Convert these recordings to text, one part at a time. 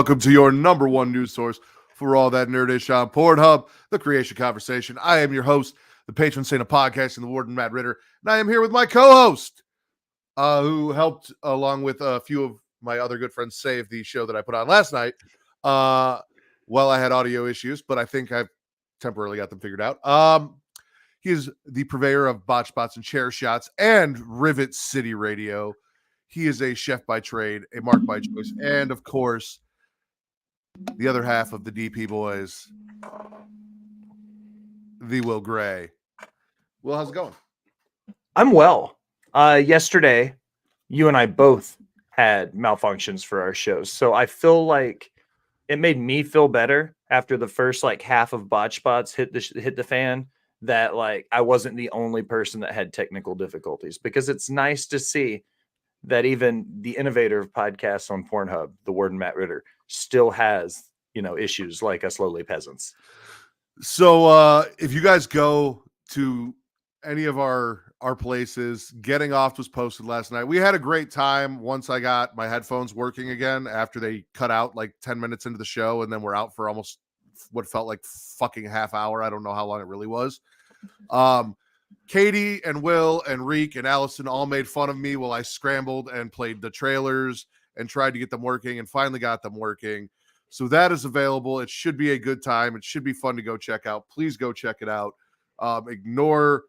welcome to your number one news source for all that nerdish on Pornhub, the Creatia Conversation. I am your host, the patron saint of podcasting, the Warden Matt Ritter, and I am here with my co-host, who helped, along with a few of my other good friends, save the show that I put on last night. Well, I had audio issues, but I think I've temporarily got them figured out. He is the purveyor of botch spots and chair shots and Rivet City Radio. He is a chef by trade, a mark by choice, and of course, the other half of the DP boys, the Will Gray. Will, how's it going? I'm well. Yesterday, you and I both had malfunctions for our shows, so I feel like it made me feel better after the first half of botch spots hit the fan, that I wasn't the only person that had technical difficulties, because it's nice to see that even the innovator of podcasts on Pornhub, the Warden Matt Ritter, still has, issues like us lowly peasants. So if you guys go to any of our places, Getting Off was posted last night. We had a great time once I got my headphones working again after they cut out 10 minutes into the show, and then we're out for almost what felt like fucking half hour. I don't know how long it really was. Katie and Will and Reek and Allison all made fun of me while I scrambled and played the trailers and tried to get them working, and finally got them working. So that is available. It should be a good time. It should be fun to go check out. Please go check it out. Ignore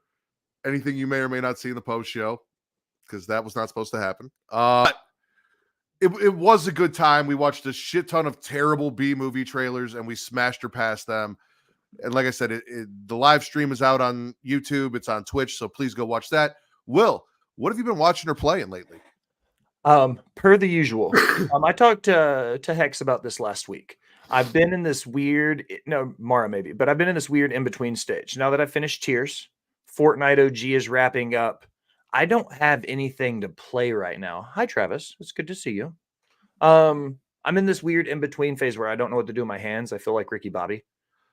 anything you may or may not see in the post show, because that was not supposed to happen. It was a good time. We watched a shit ton of terrible B-movie trailers, and we smashed her past them. And like I said, the live stream is out on YouTube. It's on Twitch, so please go watch that. Will, what have you been watching or playing lately? Per the usual. I talked to Hex about this last week. I've been in this weird, Mara maybe, but I've been in this weird in-between stage. Now that I've finished Tears, Fortnite OG is wrapping up. I don't have anything to play right now. Hi, Travis. It's good to see you. I'm in this weird in-between phase where I don't know what to do with my hands. I feel like Ricky Bobby,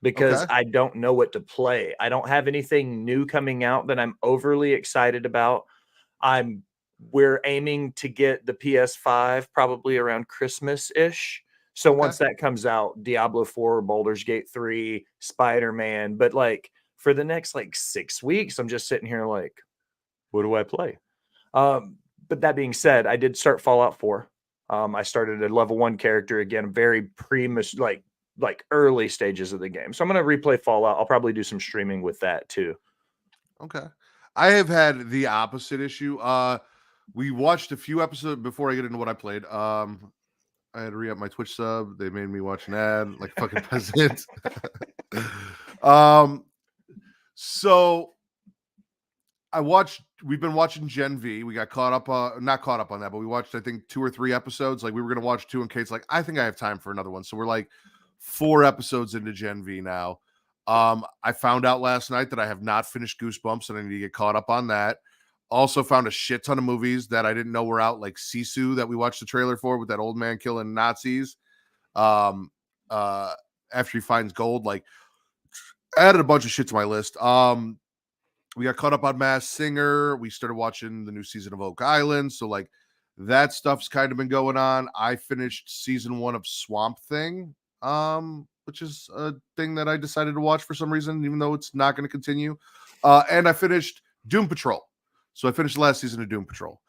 because I don't know what to play. I don't have anything new coming out that I'm overly excited about. We're aiming to get the PS5 probably around Christmas-ish. So once that comes out, Diablo 4, Baldur's Gate 3, Spider-Man. But for the next 6 weeks, I'm just sitting here what do I play? But that being said, I did start Fallout 4. I started a level 1 character again, very early stages of the game. So I'm going to replay Fallout. I'll probably do some streaming with that too. Okay. I have had the opposite issue. We watched a few episodes before I get into what I played. I had to re-up my Twitch sub. They made me watch an ad like fucking peasant. So we've been watching Gen V. We got caught up, not caught up on that, but we watched, I think, 2 or 3 episodes. We were going to watch 2, and Kate's like, I think I have time for another one. So we're 4 episodes into Gen V now. I found out last night that I have not finished Goosebumps, and I need to get caught up on that. Also found a shit ton of movies that I didn't know were out, like Sisu, that we watched the trailer for with that old man killing Nazis. After he finds gold, added a bunch of shit to my list. We got caught up on Masked Singer. We started watching the new season of Oak Island. So that stuff's kind of been going on. I finished season 1 of Swamp Thing, which is a thing that I decided to watch for some reason, even though it's not going to continue. And I finished Doom Patrol. So I finished the last season of Doom Patrol.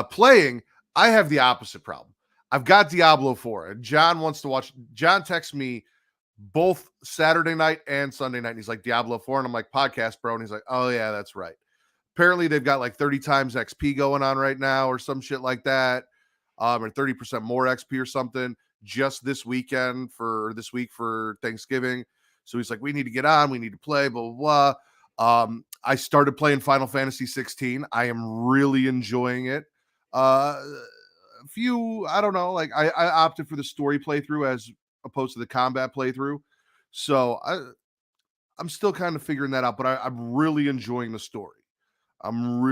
Playing, I have the opposite problem. I've got Diablo 4, and John wants to watch. John texts me both Saturday night and Sunday night, and he's like, Diablo 4, and I'm like, podcast, bro. And he's like, oh yeah, that's right. Apparently they've got 30 times XP going on right now, or some shit like that, or 30% more XP or something, just this week for Thanksgiving. So he's like, we need to get on, we need to play, blah blah blah. I started playing Final Fantasy 16. I am really enjoying it. I don't know, I opted for the story playthrough as opposed to the combat playthrough. So I'm still kind of figuring that out, but I'm really enjoying the story. And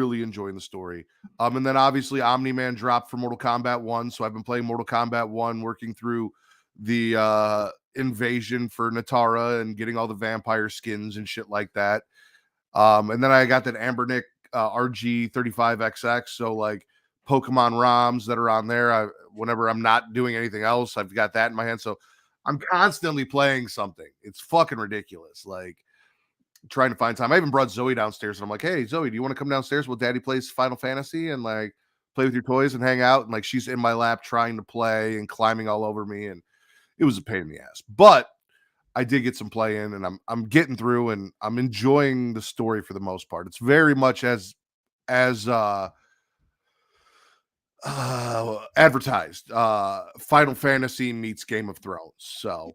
then obviously Omni-Man dropped for Mortal Kombat 1. So I've been playing Mortal Kombat 1, working through the invasion for Natara and getting all the vampire skins and shit like that. And then I got that Ambernick RG35XX. So Pokemon ROMs that are on there. Whenever I'm not doing anything else, I've got that in my hand. So I'm constantly playing something. It's fucking ridiculous. Like trying to find time. I even brought Zoe downstairs and I'm like, hey, Zoe, do you want to come downstairs while daddy plays Final Fantasy and like play with your toys and hang out? And like she's in my lap trying to play and climbing all over me. And it was a pain in the ass. But I did get some play in and I'm getting through and I'm enjoying the story for the most part. It's very much as advertised. Final Fantasy meets Game of Thrones. So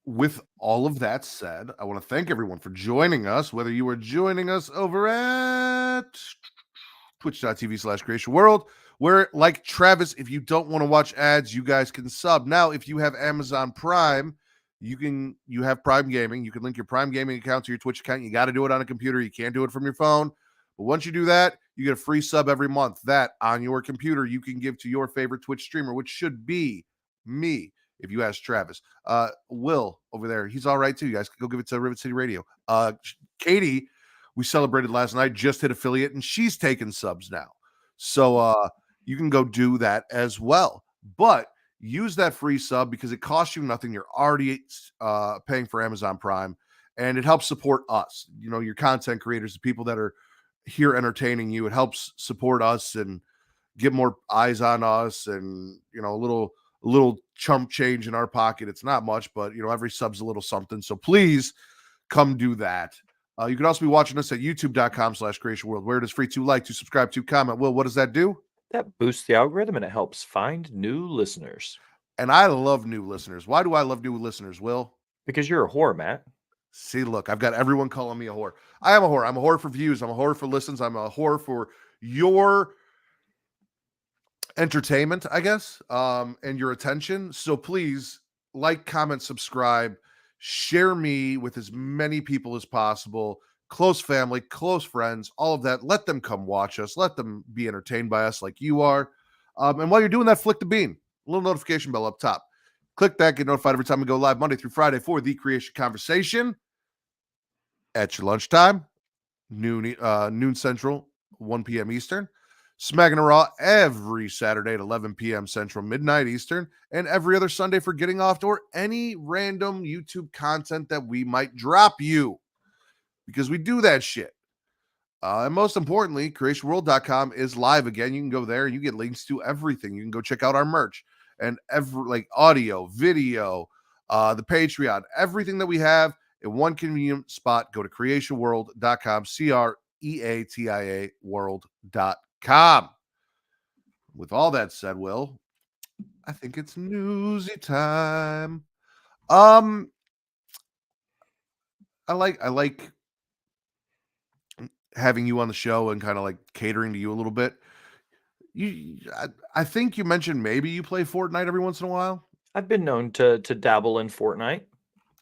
with all of that said, I want to thank everyone for joining us, whether you are joining us over at twitch.tv/Creatia World, where, like Travis, if you don't want to watch ads, you guys can sub. Now, if you have Amazon Prime, you have Prime Gaming. You can link your Prime Gaming account to your Twitch account. You got to do it on a computer. You can't do it from your phone. But once you do that, you get a free sub every month. That on your computer you can give to your favorite Twitch streamer, which should be me. If you ask Travis, Will over there, he's all right too. You guys can go give it to Rivet City Radio. Katie, we celebrated last night, just hit affiliate, and she's taking subs now. So you can go do that as well. But use that free sub because it costs you nothing. You're already paying for Amazon Prime, and it helps support us. You know, your content creators, the people that are here entertaining you. It helps support us and get more eyes on us, and you know, a little chump change in our pocket. It's not much, but you know, every sub's a little something. So please come do that. You can also be watching us at youtube.com/Creatia World, where it is free to like, to subscribe, to comment. Will, what does that do? That boosts the algorithm and it helps find new listeners. And I love new listeners. Why do I love new listeners, Will? Because you're a whore, Matt. See, look, I've got everyone calling me a whore. I am a whore. I'm a whore for views. I'm a whore for listens. I'm a whore for your entertainment, I guess, and your attention. So please like, comment, subscribe, share me with as many people as possible, close family, close friends, all of that. Let them come watch us. Let them be entertained by us like you are. And while you're doing that, flick the bean, a little notification bell up top. Click that, get notified every time we go live Monday through Friday for the Creatia Conversation at your lunchtime, noon Central, 1 p.m. Eastern. Smacking a Raw every Saturday at 11 p.m. Central, midnight Eastern, and every other Sunday for Getting Off, or any random YouTube content that we might drop you, because we do that shit. And most importantly, CreatiaWorld.com is live again. You can go there and you get links to everything. You can go check out our merch and like audio, video, the Patreon, everything that we have in one convenient spot. Go to CreatiaWorld.com, CREATIA world.com. With all that said, Will, I think it's newsy time. I like having you on the show and kind of like catering to you a little bit. I think you mentioned maybe you play Fortnite every once in a while. I've been known to dabble in Fortnite.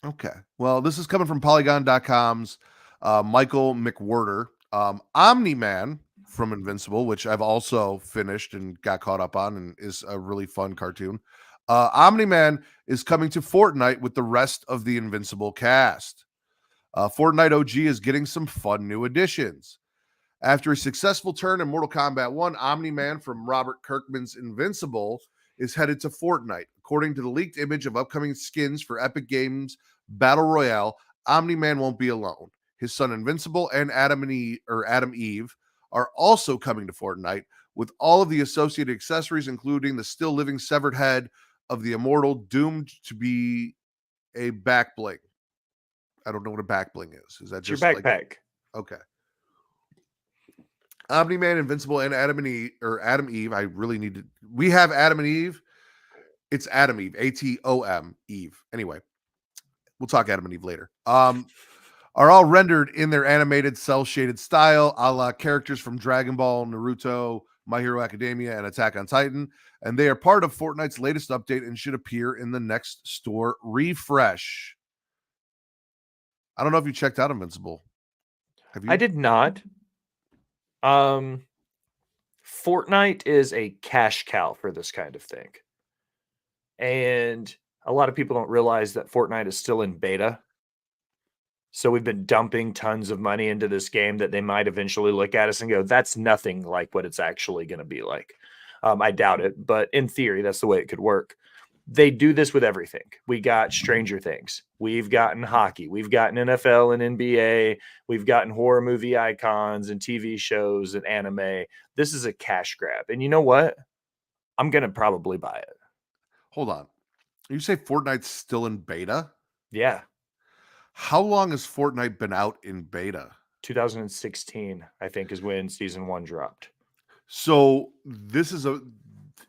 Okay. Well, this is coming from Polygon.com's Michael McWhorter. Omni-Man from Invincible, which I've also finished and got caught up on, and is a really fun cartoon. Omni-Man is coming to Fortnite with the rest of the Invincible cast. Fortnite OG is getting some fun new additions. After a successful turn in Mortal Kombat 1, Omni-Man from Robert Kirkman's Invincible is headed to Fortnite. According to the leaked image of upcoming skins for Epic Games Battle Royale, Omni-Man won't be alone. His son Invincible and Adam Eve are also coming to Fortnite, with all of the associated accessories, including the still living severed head of the immortal, doomed to be a back bling. I don't know what a back bling is. Is that It's just your backpack? Like, okay. Omni-Man, Invincible, and Adam Eve. I really need to. We have Adam and Eve. It's Adam Eve, ATOM Eve. Anyway, we'll talk Adam and Eve later. Are all rendered in their animated cel-shaded style, a la characters from Dragon Ball, Naruto, My Hero Academia, and Attack on Titan. And they are part of Fortnite's latest update and should appear in the next store refresh. I don't know if you checked out Invincible. Have you? I did not. Fortnite is a cash cow for this kind of thing. And a lot of people don't realize that Fortnite is still in beta. So we've been dumping tons of money into this game that they might eventually look at us and go, that's nothing like what it's actually going to be like. I doubt it, but in theory, that's the way it could work. They do this with everything. We got Stranger Things. We've gotten hockey. We've gotten NFL and NBA. We've gotten horror movie icons and TV shows and anime. This is a cash grab. And you know what? I'm going to probably buy it. Hold on. You say Fortnite's still in beta? Yeah. How long has Fortnite been out in beta? 2016, I think, is when season 1 dropped. So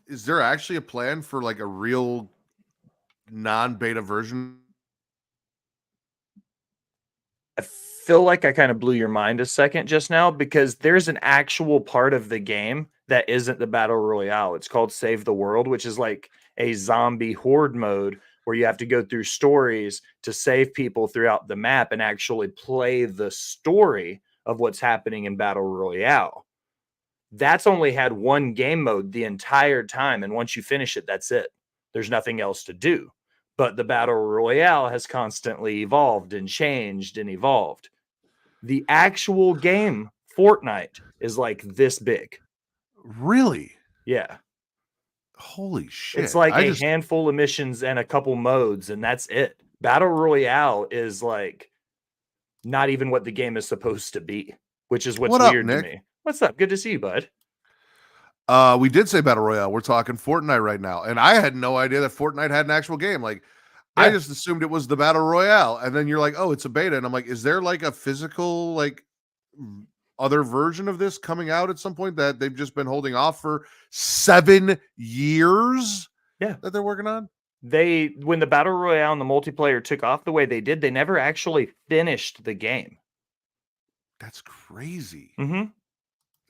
is there actually a plan for like a real non-beta version? I feel like I kind of blew your mind a second just now, because there's an actual part of the game that isn't the battle royale. It's called Save the World, which is like a zombie horde mode where you have to go through stories to save people throughout the map and actually play the story of what's happening in battle royale. That's only had one game mode the entire time, and once you finish it, that's it. There's nothing else to do. But the battle royale has constantly evolved and changed and evolved. The actual game, Fortnite, is like this big. Really? Yeah. Holy shit. It's like a handful of missions and a couple modes, and that's it. Battle Royale is like not even what the game is supposed to be, which is what's weird to me. What's up? Good to see you, bud. We did say Battle Royale. We're talking Fortnite right now. And I had no idea that Fortnite had an actual game. Like, yeah. I just assumed it was the Battle Royale. And then you're like, oh, it's a beta. And I'm like, is there like a physical, like, other version of this coming out at some point that they've just been holding off for 7 years? Yeah. That they're working on? When the Battle Royale and the multiplayer took off the way they did, they never actually finished the game. That's crazy. Mm-hmm.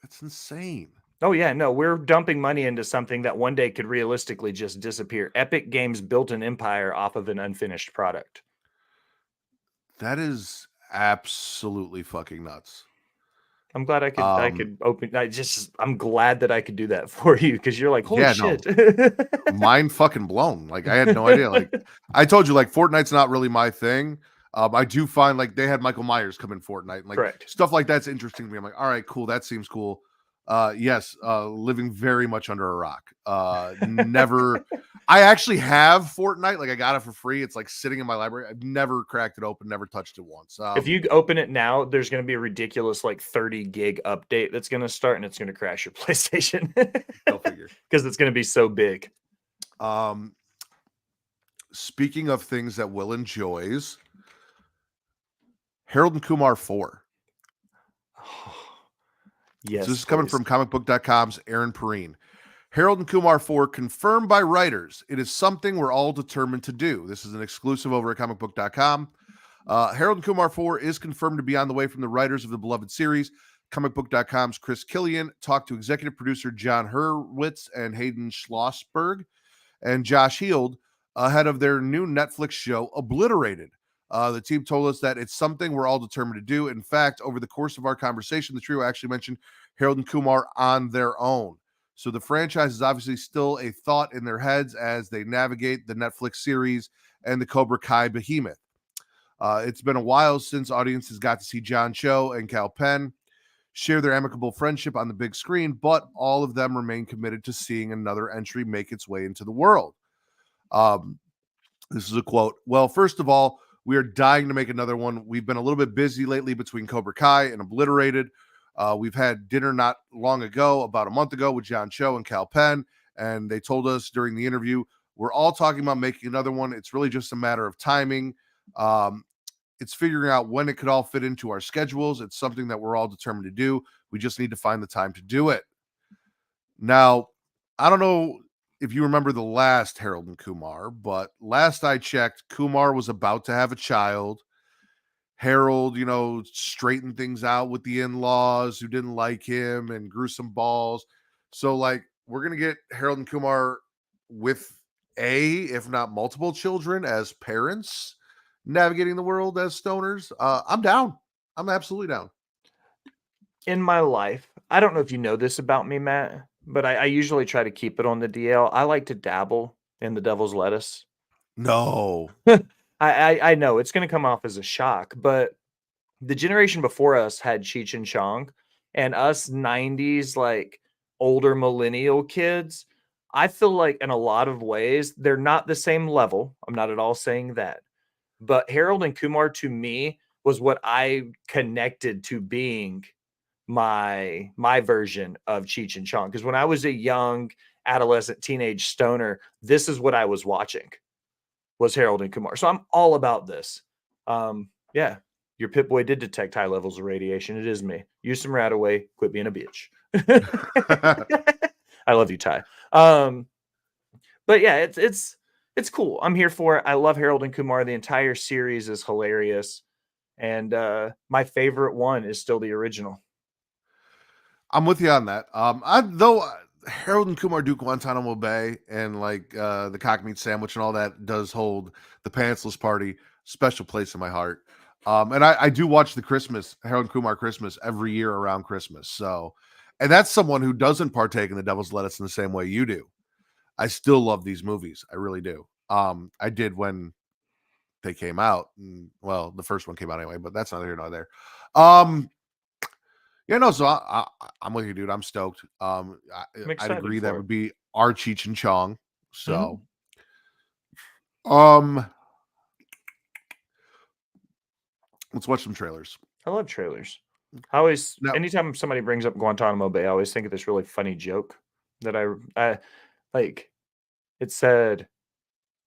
That's insane. Oh, yeah, no, we're dumping money into something that one day could realistically just disappear. Epic Games built an empire off of an unfinished product. That is absolutely fucking nuts. I'm glad I could open. I'm glad that I could do that for you, because you're like, holy shit. No. Mind fucking blown. Like, I had no idea. Like, I told you, like, Fortnite's not really my thing. I do find like they had Michael Myers come in Fortnite, and like Correct. Stuff like that's interesting to me. I'm like, all right, cool, that seems cool. Yes, living very much under a rock. Never. I actually have Fortnite. Like, I got it for free. It's like sitting in my library. I've never cracked it open, never touched it once. If you open it now, there's going to be a ridiculous like 30 gig update that's going to start, and it's going to crash your PlayStation. Go figure. Because it's going to be so big. Speaking of things that Will enjoys, Harold and Kumar 4. Yes. So this is coming from comicbook.com's Aaron Perrine. Harold and Kumar 4 confirmed by writers. It is something we're all determined to do. This is an exclusive over at comicbook.com. Harold and Kumar 4 is confirmed to be on the way from the writers of the beloved series. Comicbook.com's Chris Killian talked to executive producer John Hurwitz and Hayden Schlossberg and Josh Heald ahead of their new Netflix show, Obliterated. The team told us that it's something we're all determined to do. In fact, over the course of our conversation, the trio actually mentioned Harold and Kumar on their own. So the franchise is obviously still a thought in their heads as they navigate the Netflix series and the Cobra Kai behemoth. It's been a while since audiences got to see John Cho and Cal Penn share their amicable friendship on the big screen, but all of them remain committed to seeing another entry make its way into the world. This is a quote. Well, first of all, we are dying to make another one. We've been a little bit busy lately between Cobra Kai and Obliterated. We've had dinner not long ago, about a month ago, with John Cho and Cal Penn, and they told us during the interview, we're all talking about making another one. It's really just a matter of timing. It's figuring out when it could all fit into our schedules. It's something that we're all determined to do. We just need to find the time to do it. Now, I don't know if you remember the last Harold and Kumar, but last I checked, Kumar was about to have a child. Harold, straightened things out with the in-laws who didn't like him and grew some balls. So, like, we're going to get Harold and Kumar with if not multiple children as parents navigating the world as stoners. I'm down. I'm absolutely down. In my life, I don't know if you know this about me, Matt, but I usually try to keep it on the DL. I like to dabble in the devil's lettuce. No. I know it's going to come off as a shock, but the generation before us had Cheech and Chong, and us 90s, like older millennial kids, I feel like in a lot of ways, they're not the same level. I'm not at all saying that. But Harold and Kumar to me was what I connected to being my version of Cheech and Chong. Because when I was a young adolescent teenage stoner, this is what I was watching was Harold and Kumar. So I'm all about this. Yeah, your Pit Boy did detect high levels of radiation. It is me. Use some Radaway. Quit being a bitch. I love you, Ty. But yeah, it's cool. I'm here for it. I love Harold and Kumar. The entire series is hilarious. And my favorite one is still the original. I'm with you on that. Though Harold and Kumar do Guantanamo Bay and like the cock meat sandwich and all that does hold the Pantsless Party special place in my heart. And I do watch the Harold and Kumar Christmas every year around Christmas. So, and that's someone who doesn't partake in the Devil's Lettuce in the same way you do. I still love these movies. I really do. I did when they came out. Well, the first one came out anyway, but that's neither here nor there. Yeah, no, so I'm with you, dude. I'm stoked. I'd agree that would be our Cheech and Chong. So, let's watch some trailers. I love trailers. Anytime somebody brings up Guantanamo Bay, I always think of this really funny joke that I like. It said,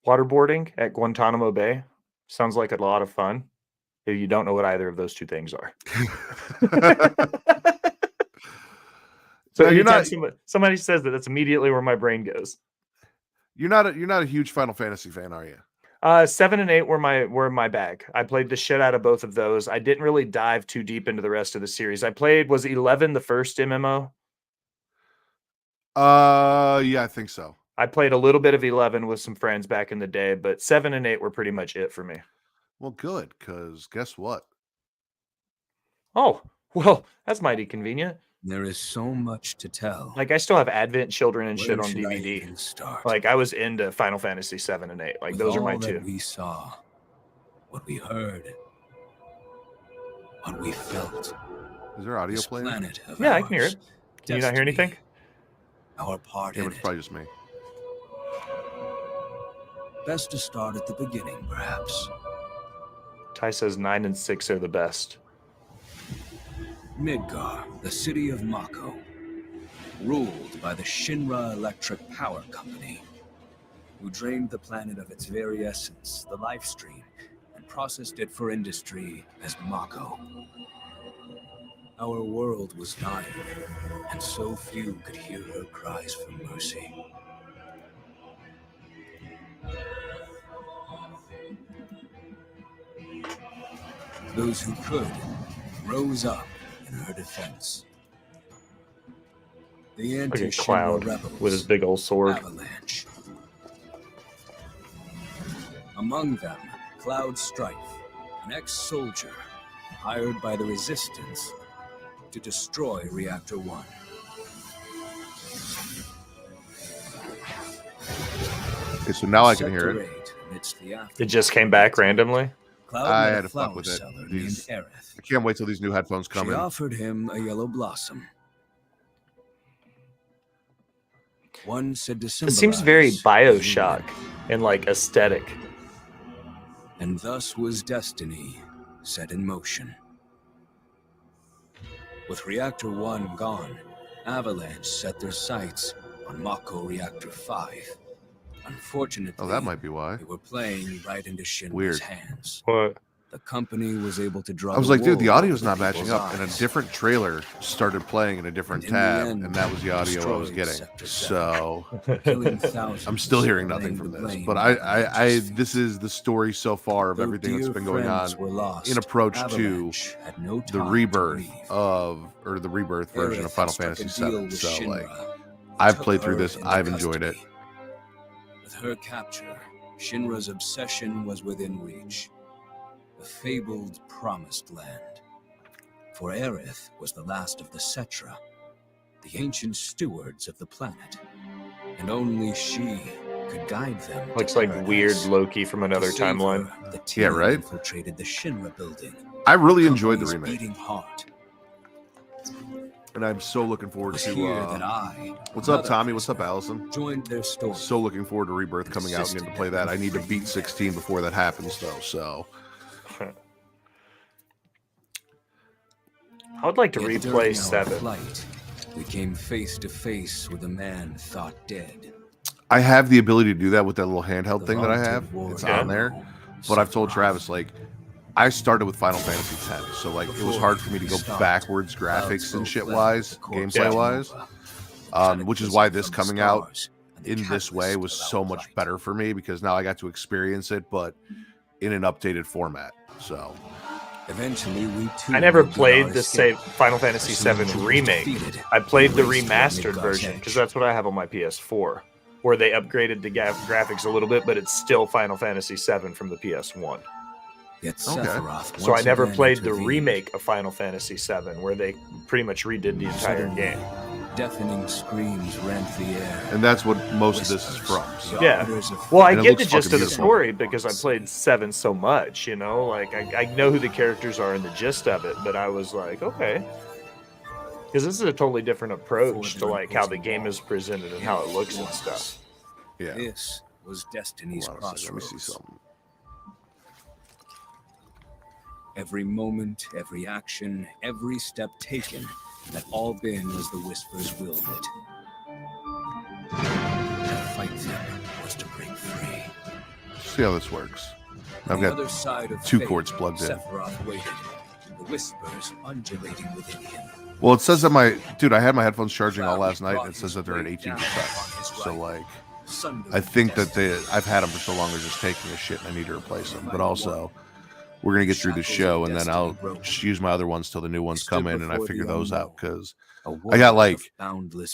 waterboarding at Guantanamo Bay sounds like a lot of fun. If you don't know what either of those two things are. So somebody says that's immediately where my brain goes. You're not a huge Final Fantasy fan, are you? 7 and 8 were my bag. I played the shit out of both of those. I didn't really dive too deep into the rest of the series. Was 11 the first MMO? Yeah, I think so. I played a little bit of 11 with some friends back in the day, but 7 and 8 were pretty much it for me. Well, good, because guess what? Oh, well, that's mighty convenient. There is so much to tell. Like, I still have Advent Children and shit on DVD. Like, I was into Final Fantasy 7 and 8. Like, those are my two. What we saw, what we heard, what we felt. Is there audio playing? Yeah, I can hear it. Can you not hear anything? Our part in it. It's probably just me. Best to start at the beginning, perhaps. Ty says 9 and 6 are the best. Midgar, the city of Mako, ruled by the Shinra Electric Power Company, who drained the planet of its very essence, the life stream, and processed it for industry as Mako. Our world was dying, and so few could hear her cries for mercy. Those who could rose up in her defense. The Cloud with his big old sword. Avalanche. Among them, Cloud Strife, an ex-soldier hired by the Resistance to destroy Reactor 1. Okay, so now I can hear it. It just came back randomly? I had to fuck with it. I can't wait till these new headphones come in. She offered him a yellow blossom. One said to symbolize. It seems very Bioshock in like aesthetic. And thus was destiny set in motion. With Reactor 1 gone, Avalanche set their sights on Mako Reactor 5. Unfortunately, that might be why. They were playing right into Shinra's hands. What? The company was able to draw. I was like, dude, the audio's not matching up, and a different trailer started playing in a different tab, and that was the audio I was getting. So I'm still hearing nothing from this, but I this is the story so far of everything that's been going on in approach to the rebirth version of Final Fantasy VII. So like, I've played through this, I've enjoyed it. With her capture, Shinra's obsession was within reach. The fabled Promised Land. For Aerith was the last of the Cetra, the ancient stewards of the planet, and only she could guide them. Looks like weird Loki from another timeline. The team infiltrated the Shinra building I really enjoyed the remake. Beating heart. And I'm so looking forward to that I, what's up, Tommy? What's up, Allison? Joined their story. So looking forward to Rebirth coming out and getting to play that. I need to beat 16 before that happens, though. So I would like to replay 7. Flight, we came face to face with a man thought dead. I have the ability to do that with that little handheld thing that I have. It's on there. But I've told Travis, like, I started with Final Fantasy X, so like it was hard for me to go backwards graphics and shit wise, gameplay wise, which is why this coming out in this way was so much better for me, because now I got to experience it, but in an updated format. So eventually, I never played the same Final Fantasy VII remake. I played the remastered version because that's what I have on my PS4, where they upgraded the graphics a little bit, but it's still Final Fantasy VII from the PS1. So I never played the remake of Final Fantasy VII, where they pretty much redid the entire game. Deafening screams rent the air. And that's what most of this is from. So. Yeah. Well, I get the gist of the story because I played 7 so much, you know? Like, I know who the characters are and the gist of it, but I was like, okay. Because this is a totally different approach to, like, how the game is presented and how it looks and stuff. Yeah. This was Destiny's Crossroads. Let me see something. Every moment, every action, every step taken had all been as the Whispers willed it. To fight them was to break free. See how this works. I've got 2 cords plugged in. Sephiroth waited, the Whispers undulating within him. Well, it says that I had my headphones charging all last night, and it says that they're at 18%. So, like, I think that I've had them for so long, they're just taking a shit, and I need to replace them. But also, we're going to get through this show, and then I'll just use my other ones till the new ones come in, and I figure those out, because I got, like,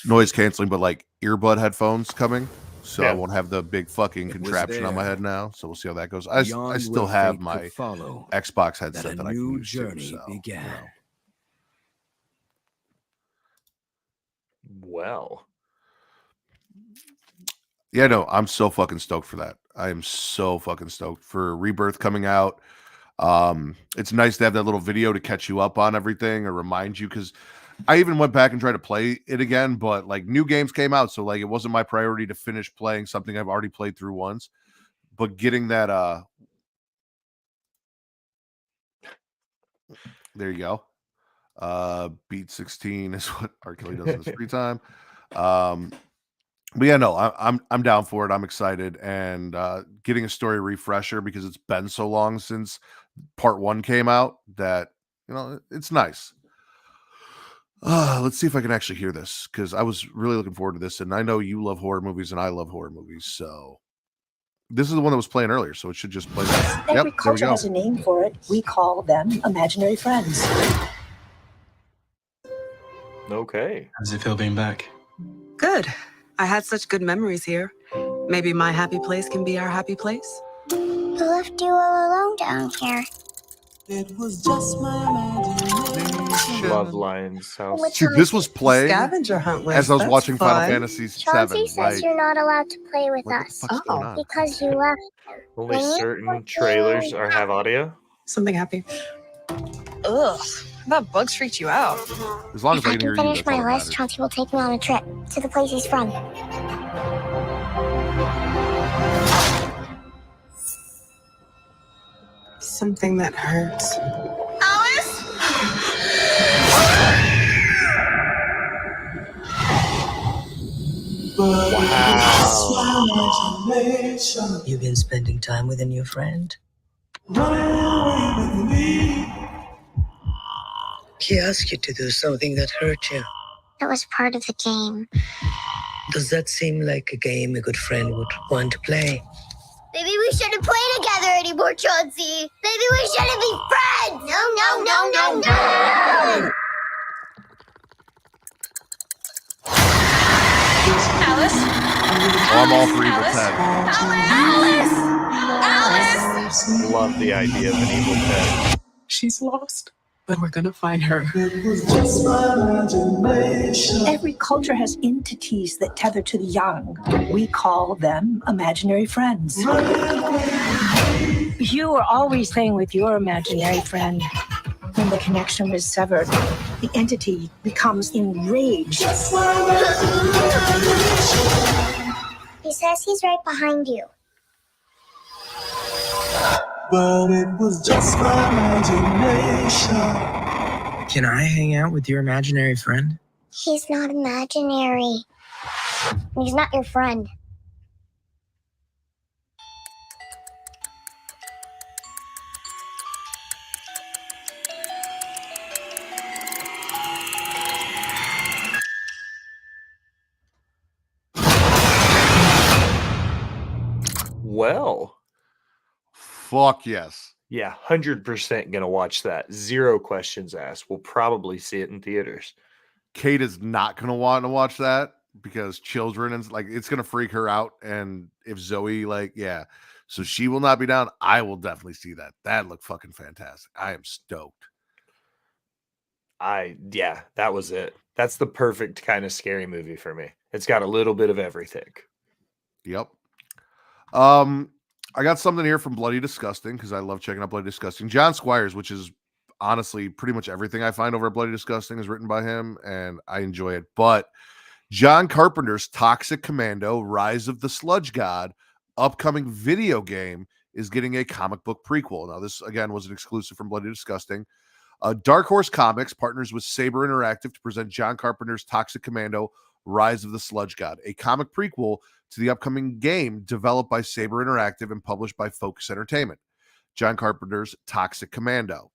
noise canceling, but, like, earbud headphones coming, so I won't have the big fucking contraption on my head now, so we'll see how that goes. I still have my Xbox headset that I can use too, so, began. Well. Yeah, no, I'm so fucking stoked for that. I am so fucking stoked for Rebirth coming out. It's nice to have that little video to catch you up on everything or remind you, because I even went back and tried to play it again, but like new games came out, so like it wasn't my priority to finish playing something I've already played through once. But getting that there you go. Beat 16 is what R. Kelly does in his free time. But yeah, no, I'm down for it. I'm excited, and getting a story refresher, because it's been so long since part 1 came out that, you know, it's nice. Let's see if I can actually hear this, because I was really looking forward to this, and I know you love horror movies and I love horror movies, so this is the one that was playing earlier, so it should just play that. Every culture has a name for it. We call them imaginary friends. Okay. How does it feel being back? Good. I had such good memories here. Maybe my happy place can be our happy place. Who left you all alone down here? It was just my imagination. Love Lion's House. Dude, this was playing Scavenger hunt list. as I was That's watching fun. Final Fantasy Chauncey VII. says Like, you're not allowed to play with what the us fuck's going on? because you left. Only certain trailers have audio. Something happy. Ugh. I thought bugs freaked you out. As long as If I I can hear can you, finish that's all my that list, matters. Chauncey will take me on a trip to the place he's from. Something that hurts. Wow. You've been spending time with a new friend? He asked you to do something that hurt you. It was part of the game. Does that seem like a game a good friend would want to play? Maybe we shouldn't play together anymore, Chauncey. Maybe we shouldn't be friends. No. Alice? Oh, I'm all for Evil 10. Alice! Love the idea of an evil pet. She's lost, but we're gonna find her. Every culture has entities that tether to the young. We call them imaginary friends. You were always playing with your imaginary friend. When the connection is severed, the entity becomes enraged. He says he's right behind you. But it was just my imagination. Can I hang out with your imaginary friend? He's not imaginary. He's not your friend. Well, Fuck yes. yeah, 100% gonna watch that. Zero questions asked. We'll probably see it in theaters. Kate is not going to want to watch that because children and like it's going to freak her out. And if Zoe, like, yeah, so she will not be down. I will definitely see that. That looked fucking fantastic. I am stoked. Yeah, that was it. That's the perfect kind of scary movie for me. It's got a little bit of everything. Yep. I got something here from Bloody Disgusting because I love checking out Bloody Disgusting. John Squires, which is honestly pretty much everything I find over at Bloody Disgusting is written by him, and I enjoy it. But John Carpenter's Toxic Commando: Rise of the Sludge God upcoming video game is getting a comic book prequel. Now, this again was an exclusive from Bloody Disgusting. Dark Horse Comics partners with Saber Interactive to present John Carpenter's Toxic Commando: Rise of the Sludge God, a comic prequel to the upcoming game developed by Saber Interactive and published by Focus Entertainment. John Carpenter's Toxic Commando.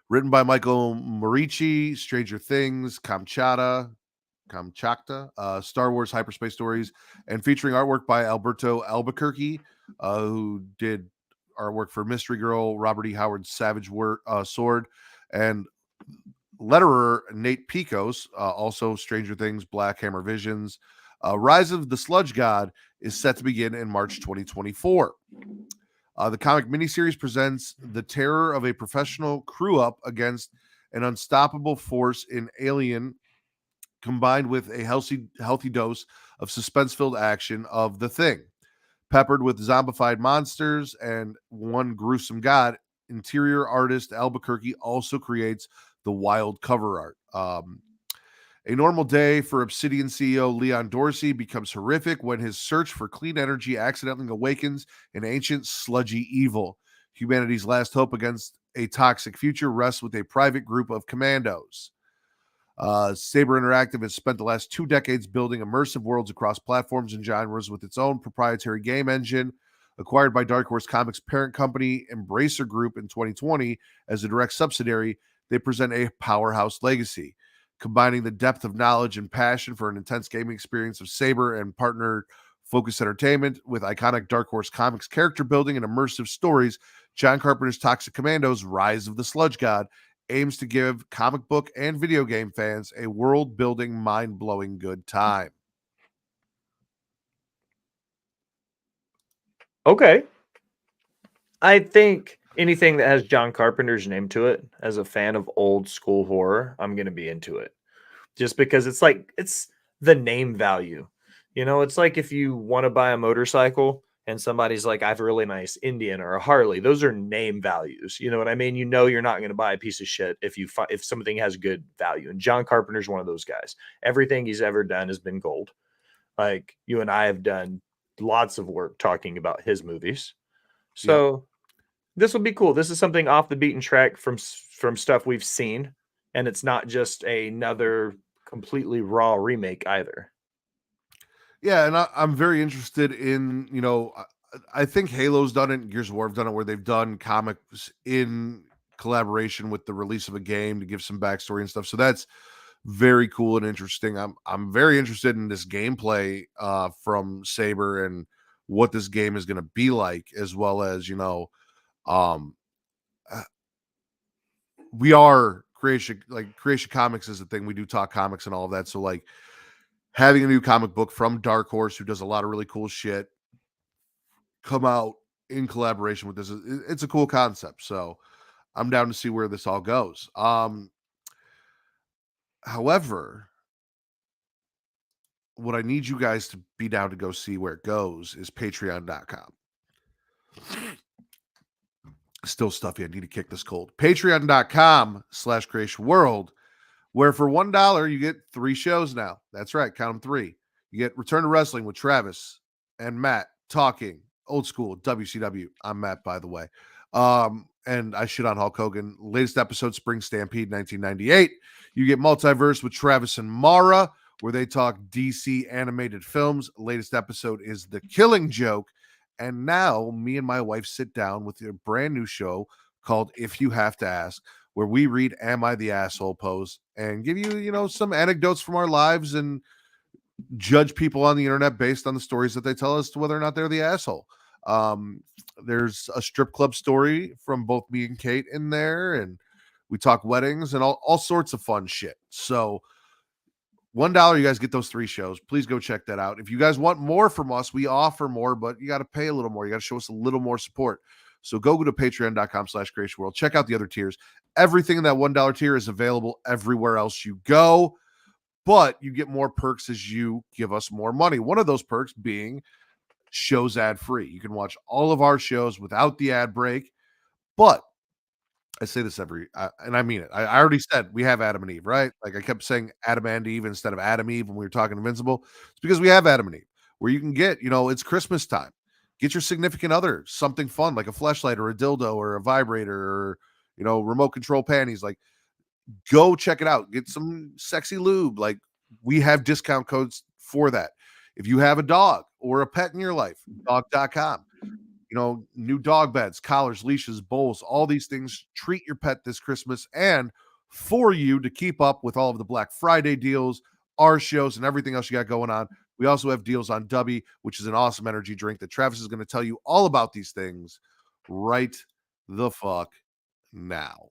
Written by Michael Morici, Stranger Things, Kamchatka, Star Wars Hyperspace Stories, and featuring artwork by Alberto Albuquerque, who did artwork for Mystery Girl, Robert E. Howard's Savage Sword, and letterer Nate Picos, also Stranger Things, Black Hammer Visions. Rise of the Sludge God is set to begin in March 2024. The comic miniseries presents the terror of a professional crew up against an unstoppable force in Alien, combined with a healthy dose of suspense-filled action of The Thing. Peppered with zombified monsters and one gruesome god, interior artist Albuquerque also creates the wild cover art. A normal day for Obsidian CEO Leon Dorsey becomes horrific when his search for clean energy accidentally awakens an ancient sludgy evil. Humanity's last hope against a toxic future rests with a private group of commandos. Saber Interactive has spent the last 2 decades building immersive worlds across platforms and genres with its own proprietary game engine. Acquired by Dark Horse Comics' parent company, Embracer Group, in 2020 as a direct subsidiary, they present a powerhouse legacy. Combining the depth of knowledge and passion for an intense gaming experience of Saber and partner Focus Entertainment with iconic Dark Horse Comics character building and immersive stories, John Carpenter's Toxic Commando's Rise of the Sludge God aims to give comic book and video game fans a world-building, mind-blowing good time. Okay. I think anything that has John Carpenter's name to it, as a fan of old school horror, I'm going to be into it. Just because it's the name value. You know, it's like if you want to buy a motorcycle and somebody's like, I have a really nice Indian or a Harley. Those are name values. You know what I mean? You know, you're not going to buy a piece of shit if something has good value. And John Carpenter's one of those guys. Everything he's ever done has been gold. Like you and I have done lots of work talking about his movies. So this will be cool. This is something off the beaten track from stuff we've seen. And it's not just another completely raw remake either. Yeah, and I'm very interested in, you know, I think Halo's done it, Gears of War have done it, where they've done comics in collaboration with the release of a game to give some backstory and stuff. So that's very cool and interesting. I'm very interested in this gameplay from Saber and what this game is going to be like, as well as, you know, we are Creatia Comics is the thing. We do talk comics and all of that. So like having a new comic book from Dark Horse, who does a lot of really cool shit, come out in collaboration with this, it's a cool concept. So I'm down to see where this all goes. However, what I need you guys to be down to go see where it goes is patreon.com. Still stuffy. I need to kick this cold. Patreon.com/Creatia World, where for $1 you get 3 shows now. That's right. Count them 3. You get Return to Wrestling with Travis and Matt talking old school WCW. I'm Matt, by the way. And I shit on Hulk Hogan. Latest episode, Spring Stampede 1998. You get Multiverse with Travis and Mara, where they talk DC animated films. Latest episode is The Killing Joke. And now me and my wife sit down with a brand new show called If You Have to Ask, where we read Am I the Asshole posts and give you, some anecdotes from our lives and judge people on the internet based on the stories that they tell us to whether or not they're the asshole. There's a strip club story from both me and Kate in there, and we talk weddings and all sorts of fun shit. So $1, you guys get those 3 shows. Please go check that out. If you guys want more from us, we offer more, but you got to pay a little more. You got to show us a little more support. So go to patreon.com/Creatia World. Check out the other tiers. Everything in that $1 tier is available everywhere else you go, but you get more perks as you give us more money. One of those perks being shows ad free. You can watch all of our shows without the ad break, but I say this and I mean it. I already said we have Adam and Eve, right? Like I kept saying Adam and Eve instead of Adam Eve when we were talking Invincible. It's because we have Adam and Eve, where you can get, it's Christmas time. Get your significant other something fun like a fleshlight or a dildo or a vibrator or, remote control panties. Like, go check it out. Get some sexy lube. Like, we have discount codes for that. If you have a dog or a pet in your life, dog.com. New dog beds, collars, leashes, bowls, all these things. Treat your pet this Christmas. And for you to keep up with all of the Black Friday deals, our shows, and everything else you got going on, we also have deals on Dubby, which is an awesome energy drink that Travis is going to tell you all about these things right the fuck now.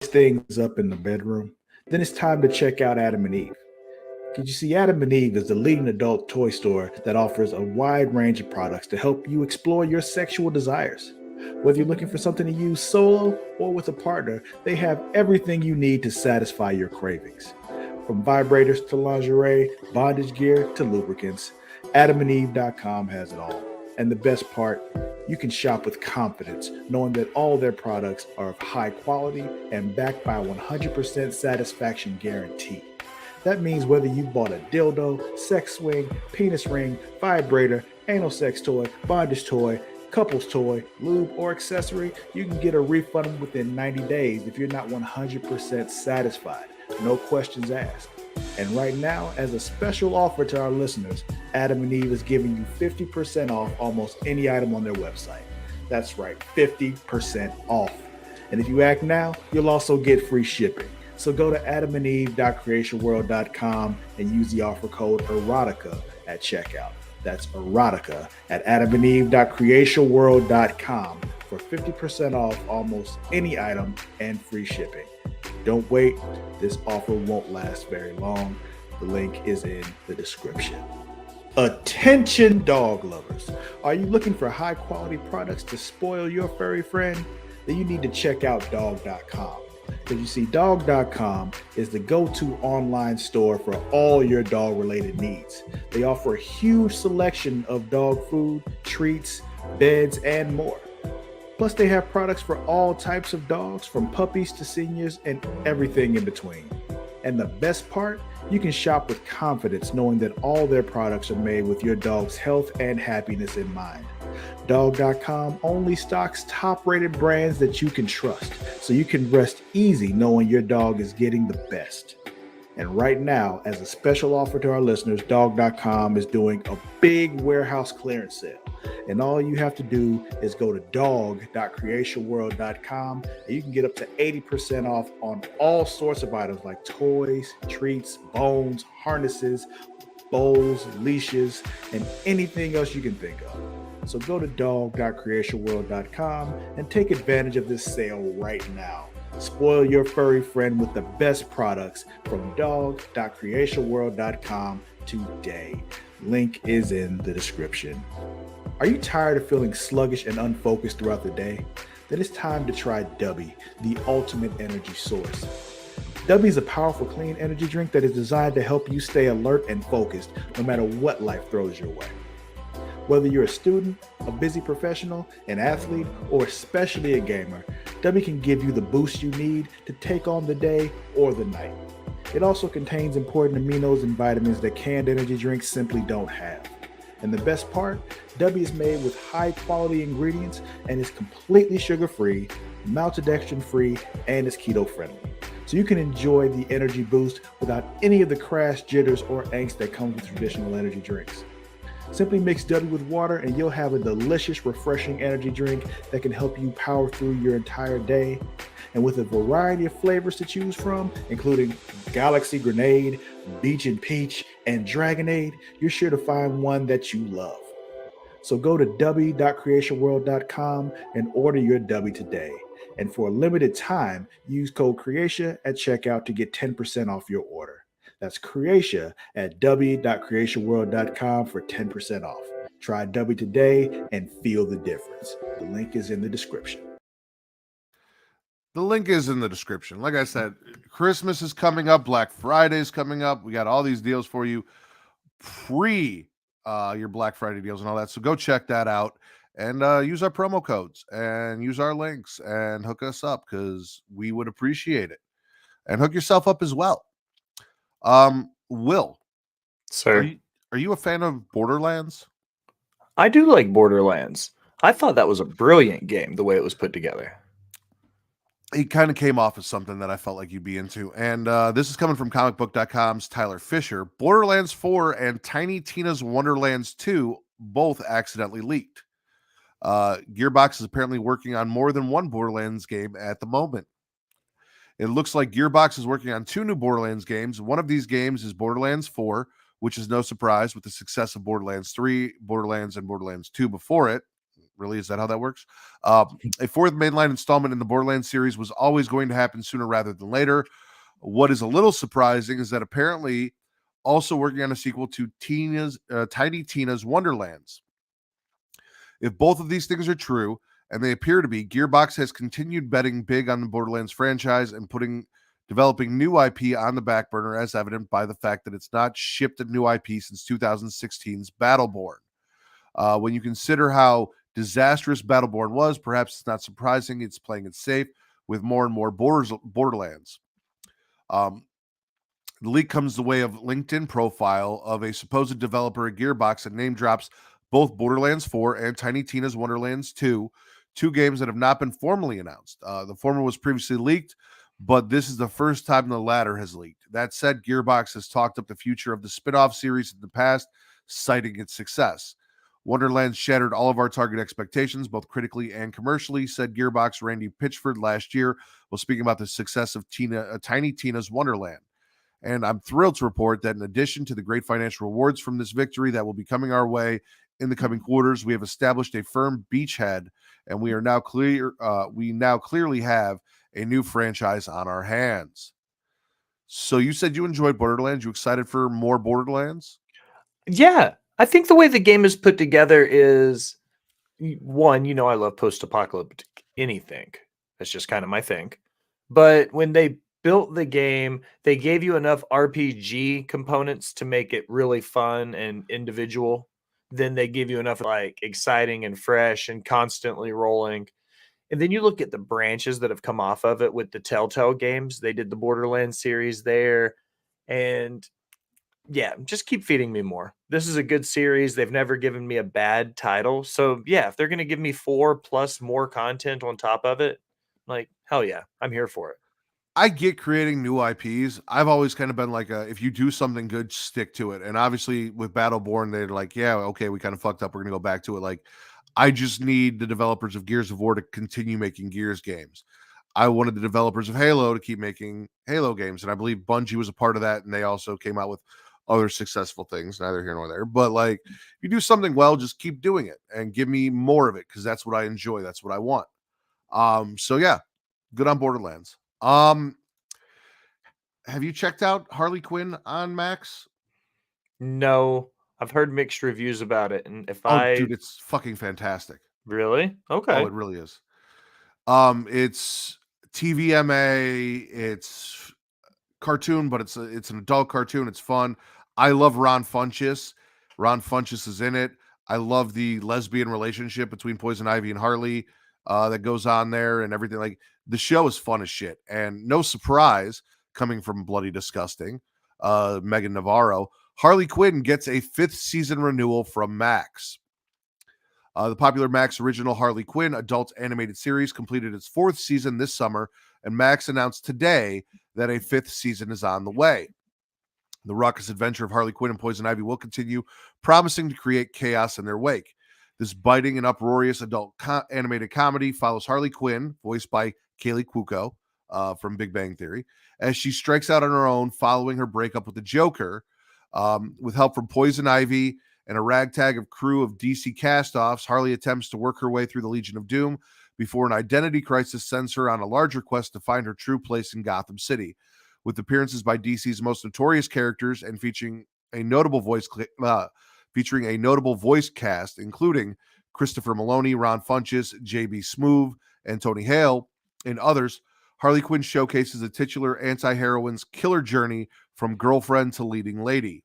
Things up in the bedroom, then it's time to check out Adam and Eve. Because you see, Adam and Eve is the leading adult toy store that offers a wide range of products to help you explore your sexual desires. Whether you're looking for something to use solo or with a partner, they have everything you need to satisfy your cravings. From vibrators to lingerie, bondage gear to lubricants, AdamandEve.com has it all. And the best part, you can shop with confidence, knowing that all their products are of high quality and backed by a 100% satisfaction guarantee. That means whether you bought a dildo, sex swing, penis ring, vibrator, anal sex toy, bondage toy, couples toy, lube, or accessory, you can get a refund within 90 days if you're not 100% satisfied. No questions asked. And right now, as a special offer to our listeners, Adam and Eve is giving you 50% off almost any item on their website. That's right, 50% off. And if you act now, you'll also get free shipping. So go to adamandeve.creatiaworld.com and use the offer code erotica at checkout. That's erotica at adamandeve.creatiaworld.com for 50% off almost any item and free shipping. Don't wait. This offer won't last very long. The link is in the description. Attention dog lovers. Are you looking for high quality products to spoil your furry friend? Then you need to check out dog.com. Because you see, dog.com is the go-to online store for all your dog-related needs. They offer a huge selection of dog food, treats, beds, and more. Plus, they have products for all types of dogs, from puppies to seniors and everything in between. And the best part, you can shop with confidence knowing that all their products are made with your dog's health and happiness in mind. Dog.com only stocks top-rated brands that you can trust, so you can rest easy knowing your dog is getting the best. And right now, as a special offer to our listeners, Dog.com is doing a big warehouse clearance sale. And all you have to do is go to dog.creatiaworld.com and you can get up to 80% off on all sorts of items like toys, treats, bones, harnesses, bowls, leashes, and anything else you can think of. So go to dog.creatiaworld.com and take advantage of this sale right now. Spoil your furry friend with the best products from dog.creatiaworld.com today. Link is in the description. Are you tired of feeling sluggish and unfocused throughout the day? Then it's time to try Dubby, the ultimate energy source. Dubby is a powerful, clean energy drink that is designed to help you stay alert and focused no matter what life throws your way. Whether you're a student, a busy professional, an athlete, or especially a gamer, W can give you the boost you need to take on the day or the night. It also contains important aminos and vitamins that canned energy drinks simply don't have. And the best part, W is made with high quality ingredients and is completely sugar-free, maltodextrin-free, and is keto-friendly. So you can enjoy the energy boost without any of the crash, jitters, or angst that comes with traditional energy drinks. Simply mix W with water and you'll have a delicious, refreshing energy drink that can help you power through your entire day. And with a variety of flavors to choose from, including Galaxy Grenade, Beach and Peach, and Dragonade, you're sure to find one that you love. So go to w.creationworld.com and order your W today. And for a limited time, use code Creatia at checkout to get 10% off your order. That's Creatia at w.creationworld.com for 10% off. Try W today and feel the difference. The link is in the description. The link is in the description. Like I said, Christmas is coming up. Black Friday is coming up. We got all these deals for you pre your Black Friday deals and all that. So go check that out and use our promo codes and use our links and hook us up because we would appreciate it. And hook yourself up as well. Will, Sir, are you a fan of Borderlands? I do like Borderlands. I thought that was a brilliant game, the way it was put together. It kind of came off as something that I felt like you'd be into. And this is coming from comicbook.com's Tyler Fisher. Borderlands 4 and Tiny Tina's Wonderlands 2 both accidentally leaked. Gearbox is apparently working on more than one Borderlands game at the moment. It looks like Gearbox is working on 2 new Borderlands games. One of these games is Borderlands 4, which is no surprise with the success of Borderlands 3, Borderlands, and Borderlands 2 before it. Really, is that how that works? A fourth mainline installment in the Borderlands series was always going to happen sooner rather than later. What is a little surprising is that apparently also working on a sequel to Tiny Tina's Wonderlands. If both of these things are true, and they appear to be, Gearbox has continued betting big on the Borderlands franchise and developing new IP on the back burner, as evident by the fact that it's not shipped a new IP since 2016's Battleborn. When you consider how disastrous Battleborn was, perhaps it's not surprising it's playing it safe with more and more Borderlands. The leak comes the way of LinkedIn profile of a supposed developer at Gearbox that name drops both Borderlands 4 and Tiny Tina's Wonderlands 2, 2 games that have not been formally announced. The former was previously leaked, but this is the first time the latter has leaked. That said, Gearbox has talked up the future of the spin-off series in the past, citing its success. Wonderlands shattered all of our target expectations, both critically and commercially, said Gearbox Randy Pitchford last year while speaking about the success of Tiny Tina's Wonderland. And I'm thrilled to report that in addition to the great financial rewards from this victory that will be coming our way in the coming quarters, we have established a firm beachhead, and we now clearly have a new franchise on our hands. So you said you enjoyed Borderlands. You excited for more Borderlands? Yeah, I think the way the game is put together is, one, I love post-apocalyptic anything. That's just kind of my thing. But when they built the game, they gave you enough RPG components to make it really fun and individual. Then they give you enough exciting and fresh and constantly rolling. And then you look at the branches that have come off of it with the Telltale games. They did the Borderlands series there. And yeah, just keep feeding me more. This is a good series. They've never given me a bad title. So yeah, if they're going to give me 4 plus more content on top of it, hell yeah, I'm here for it. I get creating new IPs. I've always kind of been like, if you do something good, stick to it. And obviously with Battleborn, they're like, yeah, okay, we kind of fucked up. We're going to go back to it. I just need the developers of Gears of War to continue making Gears games. I wanted the developers of Halo to keep making Halo games. And I believe Bungie was a part of that. And they also came out with other successful things, neither here nor there. But if you do something well, just keep doing it and give me more of it, because that's what I enjoy. That's what I want. So yeah, good on Borderlands. Have you checked out Harley Quinn on Max? No, I've heard mixed reviews about it, and dude, it's fucking fantastic. Really? Okay. Oh, it really is. It's TVMA, it's cartoon, but it's an adult cartoon. It's fun. I love Ron Funches. Ron Funches is in it. I love the lesbian relationship between Poison Ivy and Harley that goes on there and everything. Like, the show is fun as shit. And no surprise, coming from Bloody Disgusting, Megan Navarro, Harley Quinn gets a 5th season renewal from Max. The popular Max original Harley Quinn adult animated series completed its 4th season this summer, and Max announced today that a 5th season is on the way. The raucous adventure of Harley Quinn and Poison Ivy will continue, promising to create chaos in their wake. This biting and uproarious adult animated comedy follows Harley Quinn, voiced by Kaylee Cuoco from Big Bang Theory, as she strikes out on her own following her breakup with the Joker. With help from Poison Ivy and a ragtag of crew of DC cast-offs, Harley attempts to work her way through the Legion of Doom before an identity crisis sends her on a larger quest to find her true place in Gotham City. With appearances by DC's most notorious characters and featuring a notable voice cast, including Christopher Maloney, Ron Funches, J.B. Smoove, and Tony Hale, and others, Harley Quinn showcases a titular anti-heroine's killer journey from girlfriend to leading lady.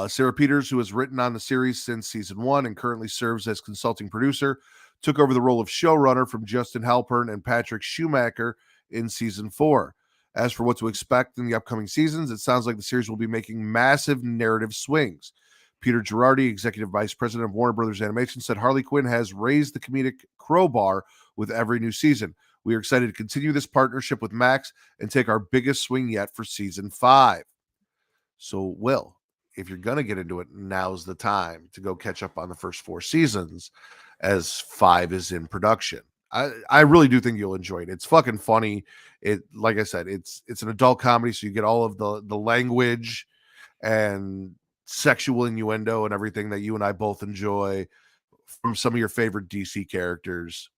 Sarah Peters, who has written on the series since season 1 and currently serves as consulting producer, took over the role of showrunner from Justin Halpern and Patrick Schumacher in season 4. As for what to expect in the upcoming seasons, it sounds like the series will be making massive narrative swings. Peter Girardi, executive vice president of Warner Brothers Animation, said Harley Quinn has raised the comedic crowbar with every new season. We are excited to continue this partnership with Max and take our biggest swing yet for season 5. So, Will, if you're going to get into it, now's the time to go catch up on the first 4 seasons, as 5 is in production. I really do think you'll enjoy it. It's fucking funny. It, like I said, it's an adult comedy, so you get all of the language and sexual innuendo and everything that you and I both enjoy from some of your favorite DC characters.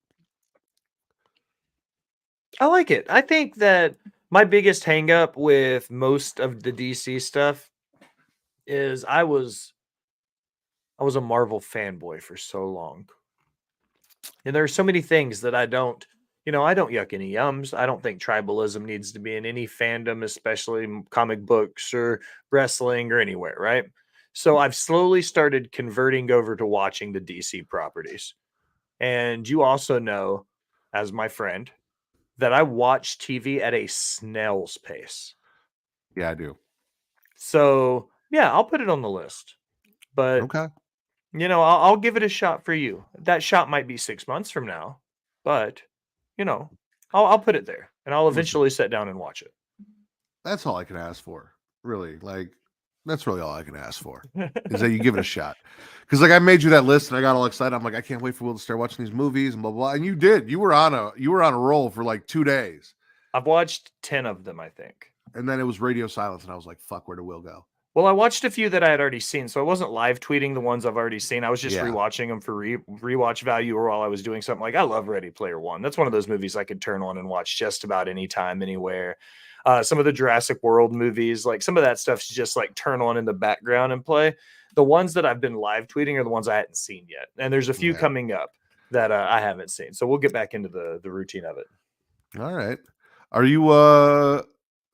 I like it. I think that my biggest hang up with most of the DC stuff is I was a Marvel fanboy for so long. And there are so many things that I don't yuck any yums. I don't think tribalism needs to be in any fandom, especially comic books or wrestling or anywhere, right? So I've slowly started converting over to watching the DC properties. And you also know, as my friend, that I watch TV at a snail's pace. Yeah, I do. So, yeah, I'll put it on the list. But okay. I'll give it a shot for you. That shot might be 6 months from now, but I'll put it there, and I'll eventually sit down and watch it. That's all I can ask for, really. Like, that's really all I can ask for is that you give it a shot. Because, like, I made you that list, and I got all excited. I'm like, I can't wait for Will to start watching these movies and blah blah. And you did. You were on a roll for like 2 days. I've watched 10 of them, I think. And then it was radio silence, and I was like, fuck, where did Will go? Well, I watched a few that I had already seen, so I wasn't live tweeting the ones I've already seen. I was just rewatching them for rewatch value, or while I was doing something. Like, I love Ready Player One. That's one of those movies I could turn on and watch just about any time, anywhere. Some of the Jurassic World movies, like some of that stuff's just like turn on in the background and play. The ones that I've been live tweeting are the ones I hadn't seen yet, and there's a few coming up that I haven't seen. So we'll get back into the routine of it. All right. Are you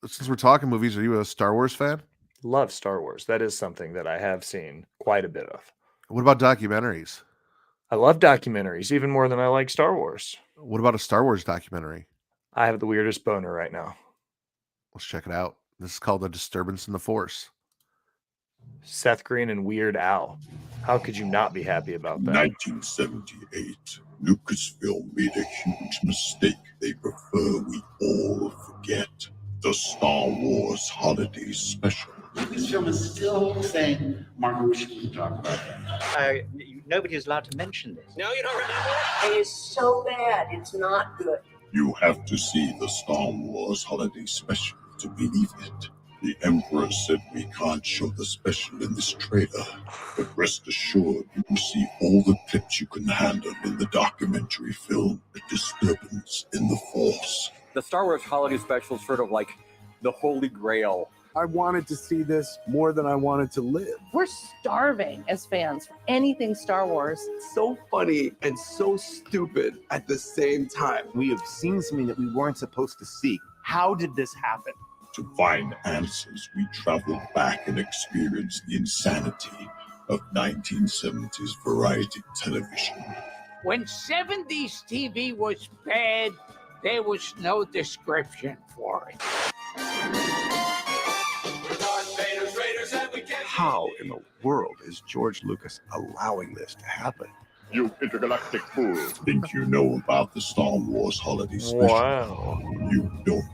since we're talking movies, are you a Star Wars fan? Love Star Wars. That is something that I have seen quite a bit of. What about documentaries? I love documentaries even more than I like Star Wars. What about a Star Wars documentary? I have the weirdest boner right now. Let's check it out. This is called A Disturbance in the Force. Seth Green and Weird Al. How could you not be happy about that? 1978. Lucasfilm made a huge mistake they prefer we all forget. The Star Wars Holiday Special. Lucasfilm is still saying, Martin, we shouldn't talk about that. Nobody's allowed to mention this. No, you don't remember? It is so bad, it's not good. You have to see the Star Wars Holiday Special to believe it. The Emperor said we can't show the special in this trailer, but rest assured you will see all the clips you can handle in the documentary film A Disturbance in the Force. The Star Wars Holiday Special is sort of like the holy grail. I wanted to see this more than I wanted to live. We're starving as fans for anything Star Wars. So funny and so stupid at the same time. We have seen something that we weren't supposed to see. How did this happen? To find answers, we traveled back and experienced the insanity of 1970s variety television. When 70s TV was bad, there was no description for it. How in the world is George Lucas allowing this to happen? You intergalactic fool. Think you know about the Star Wars holiday special? Wow. You don't.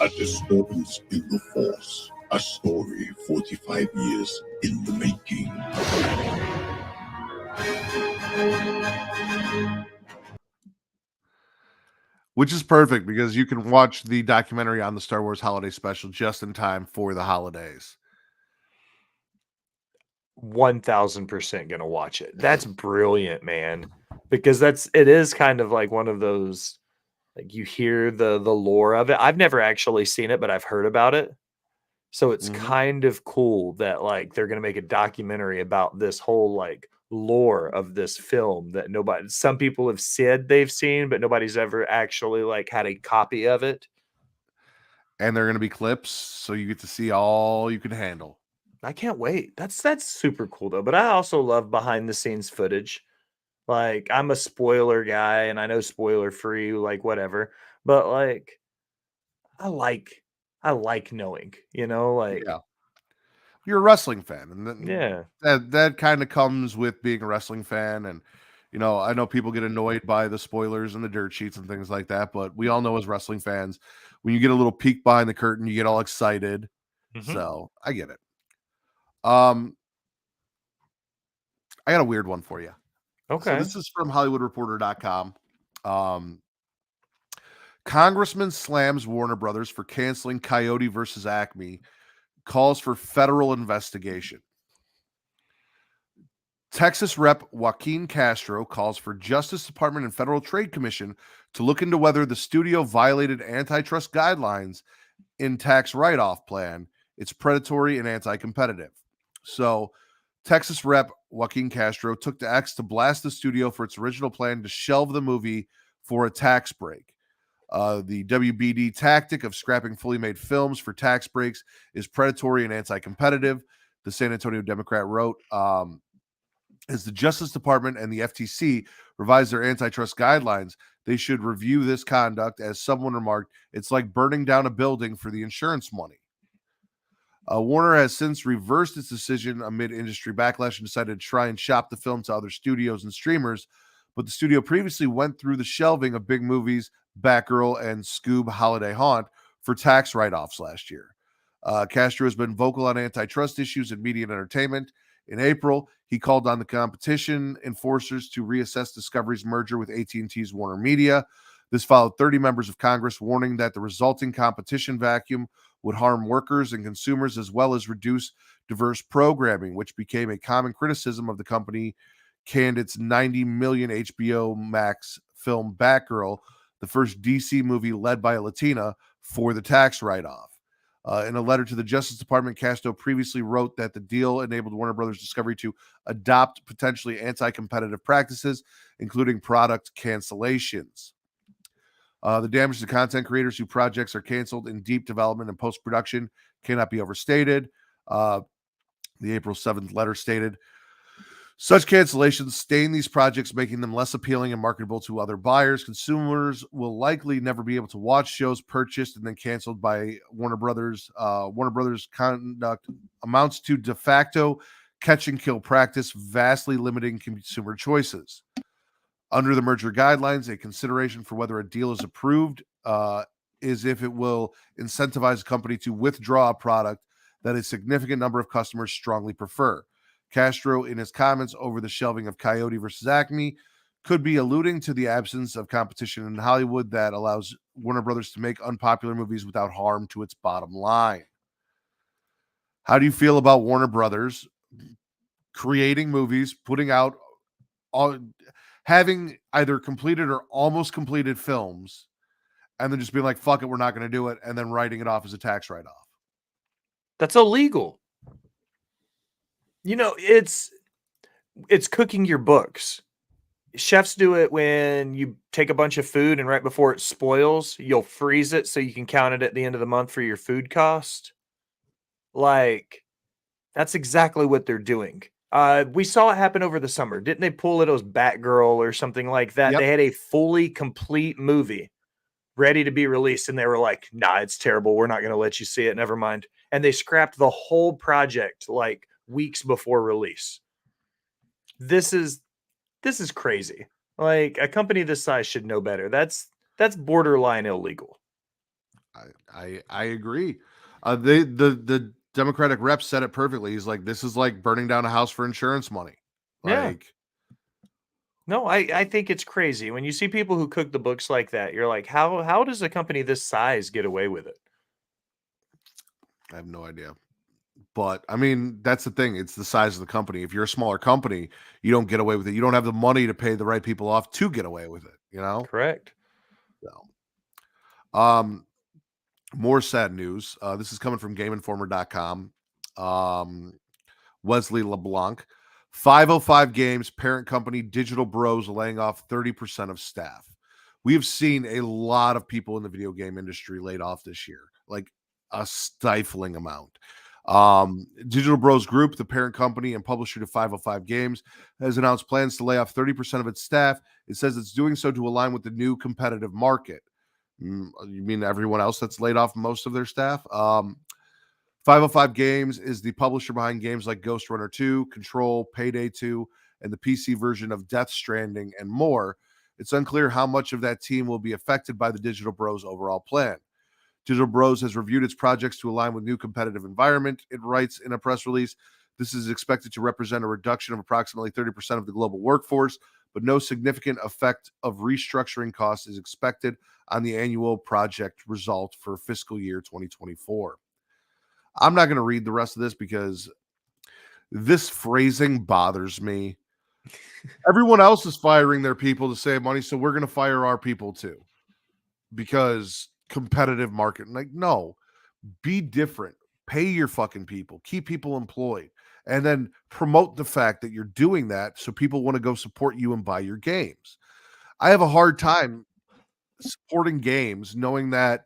A disturbance in the Force. A story 45 years in the making. Which is perfect because you can watch the documentary on the Star Wars holiday special just in time for the holidays. 1000% gonna watch it. That's brilliant, man. Because it is kind of like one of those, like, you hear the lore of it. I've never actually seen it, but I've heard about it. So it's kind of cool that, like, they're gonna make a documentary about this whole, like, lore of this film that some people have said they've seen, but nobody's ever actually, like, had a copy of it. And they're going to be clips, so you get to see all you can handle. I can't wait. That's super cool though. But I also love behind the scenes footage. Like, I'm a spoiler guy and I know spoiler free, like, whatever. But, like, I like knowing, like, Yeah. You're a wrestling fan, and yeah, that kind of comes with being a wrestling fan. And I know people get annoyed by the spoilers and the dirt sheets and things like that, but we all know as wrestling fans, when you get a little peek behind the curtain, you get all excited. So I get it. I got a weird one for you. Okay. So this is from HollywoodReporter.com. Congressman slams Warner Brothers for canceling Coyote versus Acme, calls for federal investigation. Texas Rep. Joaquin Castro calls for Justice Department and Federal Trade Commission to look into whether the studio violated antitrust guidelines in tax write-off plan. It's predatory and anti-competitive. So Texas Rep. Joaquin Castro took to X to blast the studio for its original plan to shelve the movie for a tax break. The WBD tactic of scrapping fully made films for tax breaks is predatory and anti-competitive, the San Antonio Democrat wrote. As the Justice Department and the FTC revise their antitrust guidelines, they should review this conduct. As someone remarked, it's like burning down a building for the insurance money. Warner has since reversed its decision amid industry backlash and decided to try and shop the film to other studios and streamers, but the studio previously went through the shelving of big movies, Batgirl and Scoob Holiday Haunt, for tax write-offs last year. Castro has been vocal on antitrust issues in media and entertainment. In April, he called on the competition enforcers to reassess Discovery's merger with AT&T's Warner Media. This followed 30 members of Congress warning that the resulting competition vacuum would harm workers and consumers as well as reduce diverse programming, which became a common criticism of the company canned its $90 million HBO Max film Batgirl, the first DC movie led by a Latina, for the tax write-off. In a letter to the Justice Department, Castro previously wrote that the deal enabled Warner Brothers Discovery to adopt potentially anti-competitive practices, including product cancellations. The damage to content creators whose projects are canceled in deep development and post-production cannot be overstated. The April 7th letter stated, such cancellations stain these projects, making them less appealing and marketable to other buyers. Consumers will likely never be able to watch shows purchased and then canceled by Warner Brothers. Warner Brothers conduct amounts to de facto catch and kill practice, vastly limiting consumer choices. Under the merger guidelines, a consideration for whether a deal is approved is if it will incentivize a company to withdraw a product that a significant number of customers strongly prefer. Castro, in his comments over the shelving of Coyote versus Acme, could be alluding to the absence of competition in Hollywood that allows Warner Brothers to make unpopular movies without harm to its bottom line. How do you feel about Warner Brothers creating movies, putting out, having either completed or almost completed films, and then just being like, fuck it, we're not going to do it, and then writing it off as a tax write-off? That's illegal. It's cooking your books. Chefs do it when you take a bunch of food and right before it spoils, you'll freeze it so you can count it at the end of the month for your food cost. Like, that's exactly what they're doing. We saw it happen over the summer. Didn't they pull it as Batgirl or something like that? Yep. They had a fully complete movie ready to be released, and they were like, nah, it's terrible. We're not going to let you see it. Never mind. And they scrapped the whole project like weeks before release. This is crazy. Like, a company this size should know better. That's borderline illegal. I agree. The Democratic rep said it perfectly. He's like, this is like burning down a house for insurance money. Like, No, I think it's crazy. When you see people who cook the books like that, you're like, how does a company this size get away with it? I have no idea. But I mean, that's the thing. It's the size of the company. If you're a smaller company, you don't get away with it. You don't have the money to pay the right people off to get away with it, you know? Correct. So, more sad news. This is coming from GameInformer.com. Wesley LeBlanc. 505 Games parent company Digital Bros laying off 30% of staff. We have seen a lot of people in the video game industry laid off this year, like a stifling amount. Digital Bros Group, the parent company and publisher to 505 Games, has announced plans to lay off 30% of its staff. It says it's doing so to align with the new competitive market. You mean everyone else that's laid off most of their staff? 505 Games is the publisher behind games like Ghost Runner 2, Control, Payday 2, and the PC version of Death Stranding and more. It's unclear how much of that team will be affected by the Digital Bros overall plan. Digital Bros has reviewed its projects to align with new competitive environment. It writes in a press release, this is expected to represent a reduction of approximately 30% of the global workforce, but no significant effect of restructuring costs is expected on the annual project result for fiscal year 2024. I'm not going to read the rest of this because this phrasing bothers me. Everyone else is firing their people to save money, so we're going to fire our people too because competitive market. Like, no, be different. Pay your fucking people. Keep people employed. And then promote the fact that you're doing that so people want to go support you and buy your games. I have a hard time supporting games knowing that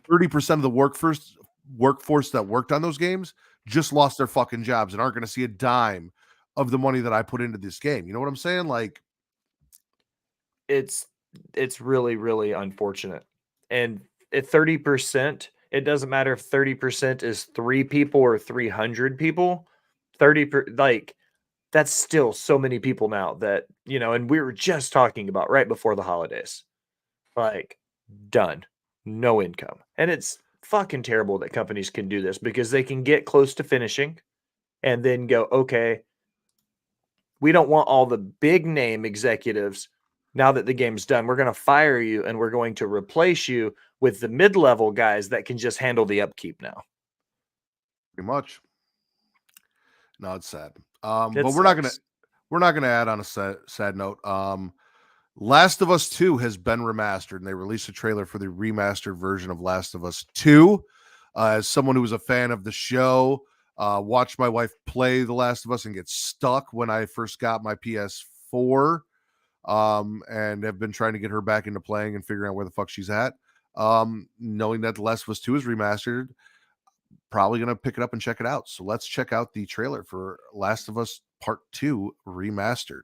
30% of the workforce that worked on those games just lost their fucking jobs and aren't going to see a dime of the money that I put into this game. You know what I'm saying? Like, it's really, really unfortunate. And at 30%, it doesn't matter if 30% is 3 people or 300 people. Like, that's still so many people now that, you know, and we were just talking about right before the holidays, like, done, no income. And it's fucking terrible that companies can do this because they can get close to finishing and then go, okay, we don't want all the big name executives. Now that the game's done, we're going to fire you and we're going to replace you with the mid-level guys that can just handle the upkeep now. Pretty much. No, it's sad. But we're not gonna add on a sad note. Last of Us 2 has been remastered, and they released a trailer for the remastered version of Last of Us 2. As someone who was a fan of the show, watched my wife play The Last of Us and get stuck when I first got my PS4, and have been trying to get her back into playing and figuring out where the fuck she's at. Knowing that The Last of Us 2 is remastered, probably going to pick it up and check it out. So let's check out the trailer for Last of Us Part 2 Remastered.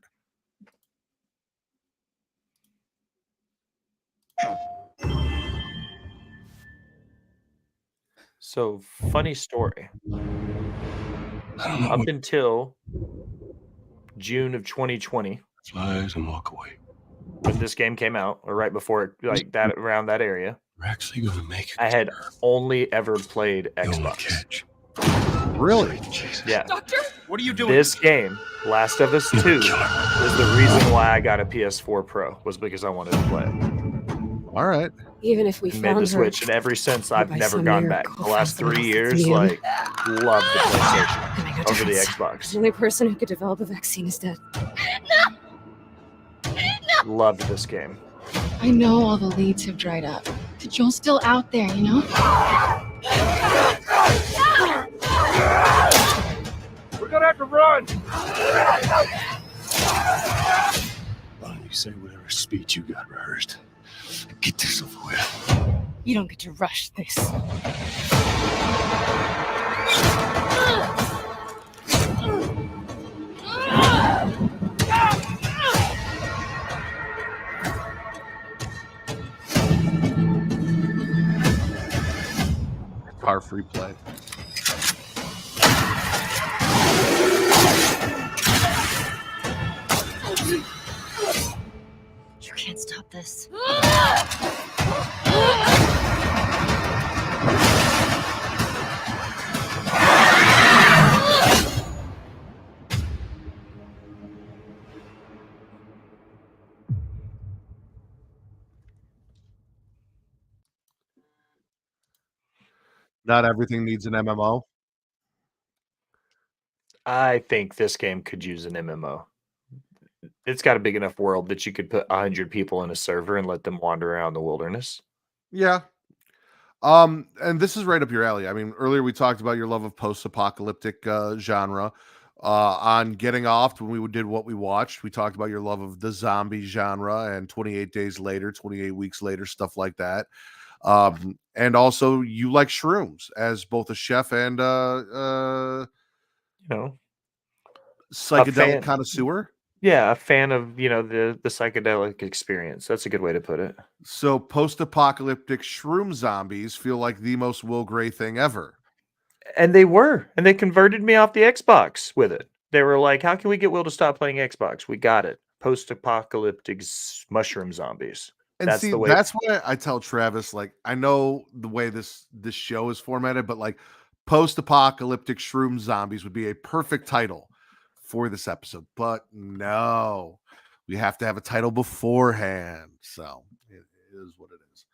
So, funny story. Up until June of 2020, flies and walk away. When this game came out, or right before it, like that, around that area, we're actually going to make it. I had only ever played Xbox. Really? Yeah. Doctor, what are you doing? This game, Last of Us 2, is the reason why I got a PS4 Pro, was because I wanted to play it. All right. Even if we Made found the Switch, and ever since I've by never some gone back. miracle The last found 3 the years, vaccine. like, loved the PlayStation over the Xbox. The only person who could develop a vaccine is dead. Loved this game. I know all the leads have dried up. But Joel's still out there, you know? We're gonna have to run! Why don't you say whatever speech you got rehearsed? Get this over with. You don't get to rush this. car free play. You can't stop this. Not everything needs an MMO. I think this game could use an MMO. It's got a big enough world that you could put 100 people in a server and let them wander around the wilderness. Yeah. And this is right up your alley. I mean, earlier we talked about your love of post-apocalyptic genre. On Getting Off, when we did What We Watched, we talked about your love of the zombie genre and 28 Days Later, 28 Weeks Later, stuff like that. And also you like shrooms as both a chef and psychedelic connoisseur. Yeah, a fan of the psychedelic experience. That's a good way to put it. So post-apocalyptic shroom zombies feel like the most Will Gray thing ever. And they converted me off the Xbox with it. They were like, how can we get Will to stop playing Xbox? We got it. Post-apocalyptic mushroom zombies. And That's see, the way. that's why I tell Travis, like, I know the way this show is formatted, but like post-apocalyptic shroom zombies would be a perfect title for this episode. But no, we have to have a title beforehand. So it is what it is.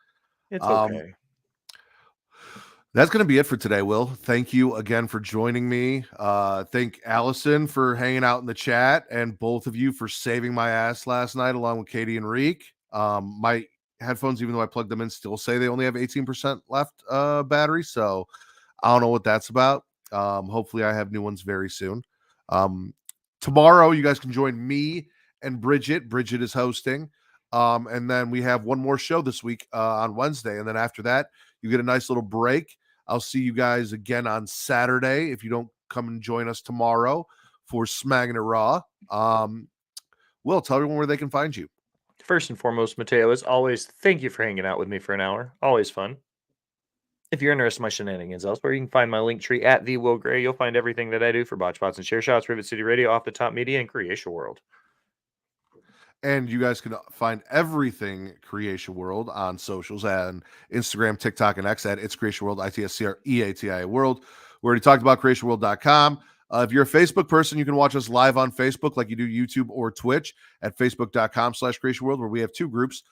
It's okay. That's going to be it for today, Will. Thank you again for joining me. Thank Allison for hanging out in the chat, and both of you for saving my ass last night, along with Katie and Reek. My headphones, even though I plugged them in, still say they only have 18% left battery. So I don't know what that's about. Hopefully I have new ones very soon. Tomorrow, you guys can join me and Bridget. Bridget is hosting. And then we have one more show this week on Wednesday. And then after that, you get a nice little break. I'll see you guys again on Saturday if you don't come and join us tomorrow for Smagging It Raw. Will, tell everyone where they can find you. First and foremost, Mateo, as always, thank you for hanging out with me for an hour. Always fun. If you're interested in my shenanigans elsewhere, you can find my link tree at the Will Gray. You'll find everything that I do for Botch Bots and Share Shots, Rivet City Radio, Off the Top Media, and Creatia World. And you guys can find everything Creatia World on socials and Instagram, TikTok, and X at It's Creatia World, ITSCREATIA World. We already talked about CreatiaWorld.com. If you're a Facebook person, you can watch us live on Facebook like you do YouTube or Twitch at Facebook.com/Creatia World, where we have two groups,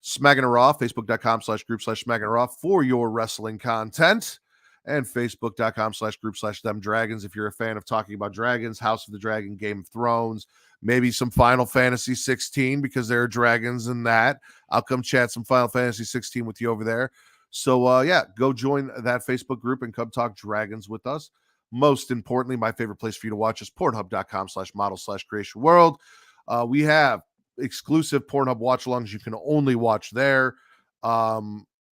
Smagging It Raw, Facebook.com/group/Smagging It Raw for your wrestling content, and Facebook.com/group/Them Dragons if you're a fan of talking about dragons, House of the Dragon, Game of Thrones, maybe some Final Fantasy 16 because there are dragons in that. I'll come chat some Final Fantasy 16 with you over there. So, yeah, go join that Facebook group and come talk dragons with us. Most importantly, my favorite place for you to watch is Pornhub.com/model/Creatia World. We have exclusive Pornhub watch-alongs you can only watch there.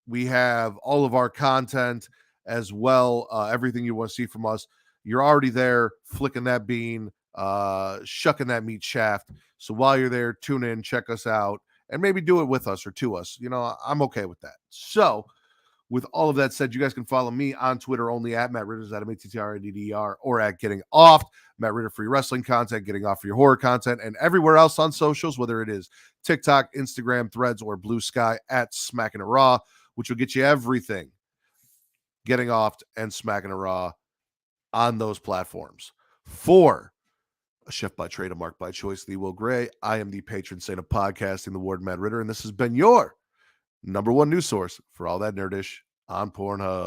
We have all of our content as well. Everything you want to see from us. You're already there, flicking that bean, shucking that meat shaft. So while you're there, tune in, check us out, and maybe do it with us or to us. You know, I'm okay with that. So with all of that said, you guys can follow me on Twitter only at Matt Ridders, at MATTRIDDER, or at Getting Off, Matt Ritter for your wrestling content, Getting Off for your horror content, and everywhere else on socials, whether it is TikTok, Instagram, Threads, or Blue Sky at Smacking It Raw, which will get you everything Getting Off and Smacking It Raw on those platforms. For a chef by trade, a mark by choice, the Will Gray, I am the patron saint of podcasting, the Warden Matt Ritter, and this has been your #1 news source for all that nerdish on Pornhub.